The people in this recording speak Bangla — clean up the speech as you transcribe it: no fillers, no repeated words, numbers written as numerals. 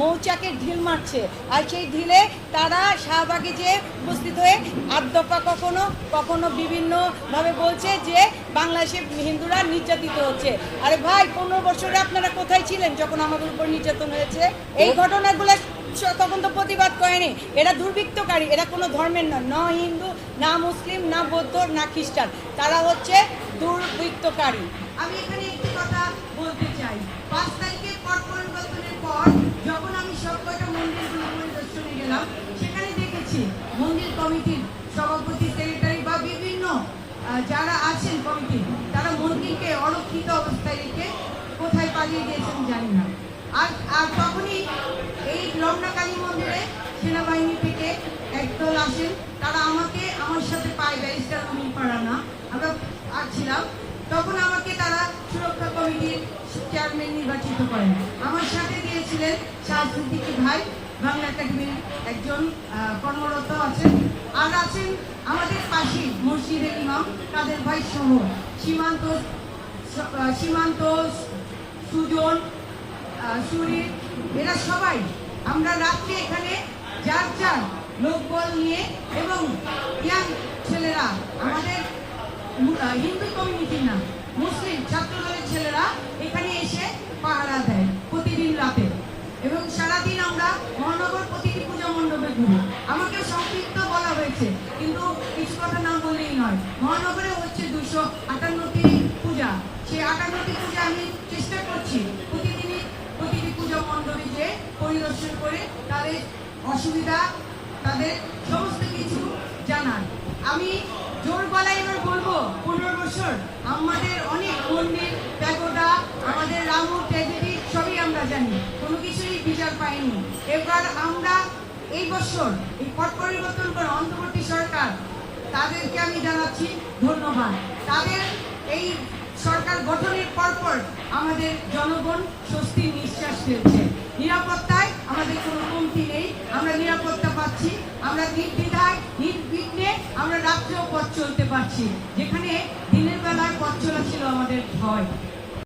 মৌচাকের ঢিল মারছে, আর সেই ঢিলে তারা শাহবাগে যে উপস্থিত হয়ে আদ্যপা কখনো কখনো বিভিন্নভাবে বলছে যে বাংলাদেশে হিন্দুরা নির্যাতিত হচ্ছে। আরে ভাই, 15 বছরে আপনারা কোথায় ছিলেন যখন আমাদের উপর নির্যাতন হয়েছে? এই ঘটনাগুলো তখন তো প্রতিবাদ করেনি। এরা দুর্বৃত্তকারী, এরা কোনো ধর্মের না হিন্দু, না মুসলিম, না বৌদ্ধ, না খ্রিস্টান, তারা হচ্ছে দুর্বৃত্তকারী। আমি এখানে একটি কথা বলতে চাই। 5 তারিখে পট পরিবর্তনের পর যখন আমি সব কয়টা মন্দিরগুলো পরিদর্শনে গেলাম, সেখানে দেখেছি মন্দির কমিটির সভাপতি, সেক্রেটারি বা বিভিন্ন যারা আছেন কমিটি, তারা মন্দিরকে অরক্ষিত অবস্থায় রেখে কোথায় পালিয়ে গিয়েছেন জানি না। আর তখনই এই রমনা কালী মন্দিরে সেনাবাহিনী থেকে একদল আসেন, তারা আমার সাথে পায় ব্যারিস্টার অমিল পাড়ানা, আমরা ছিলাম তখন, আমাকে তারা সুরক্ষা কমিটির চেয়ারম্যান নির্বাচিত করেন। আমার সাথে দিয়েছিলেন শাহসুদ্দিকি ভাই, বাংলা একাডেমির একজন কর্মরত আছেন, আর আছেন আমাদের পাশে মসজিদের ইমাম কাদের ভাই সহ সীমান্ত সুজন, সুরীর, এরা সবাই আমরা রাত্রে এখানে যার যার লোকবল নিয়ে এবং ইয়াং ছেলেরা, আমাদের হিন্দু কমিউনিটি না, মুসলিম ছাত্রদলের ছেলেরা এখানে এসে পাহারা দেয় প্রতিদিন রাতে, এবং সারাদিন আমরা মহানগর প্রতিটি পূজা মণ্ডপে ঘুরি। আমাকে সংক্ষিপ্ত বলা হয়েছে, কিন্তু কিছু কথা না বললেই নয়। মহানগরে হচ্ছে 258টি পূজা, সেই 58টি পূজা আমি চেষ্টা করছি প্রতিটি পূজা মণ্ডপে যে পরিদর্শন করে তাদের অসুবিধা, তাদের সমস্ত কিছু জানার। আমি জোর গলায় এবার বলবো, 15 বছর আমাদের অনেক মন্দির, প্যাগোডা, আমাদের রামুর ট্র্যাজেডি সবই আমরা জানি, কোনো কিছুই বিচার পাইনি। এবার আমরা এই বছর এই পট পরিবর্তন করে অন্তর্বর্তী সরকার, তাদেরকে আমি জানাচ্ছি ধন্যবাদ। তাদের এই সরকার গঠনের পরপর আমাদের জনগণ স্বস্তির নিঃশ্বাস ফেলছে। নিরাপত্তায় আমাদের কোনো কমতি নেই, আমরা নিরাপত্তা পাচ্ছি, আমরা নির্দ্বিধায় নির্বিঘ্নে আমরা রাত্রেও পথ চলতে পারছি, যেখানে দিনের বেলায় পথ চলা ছিল আমাদের ভয়।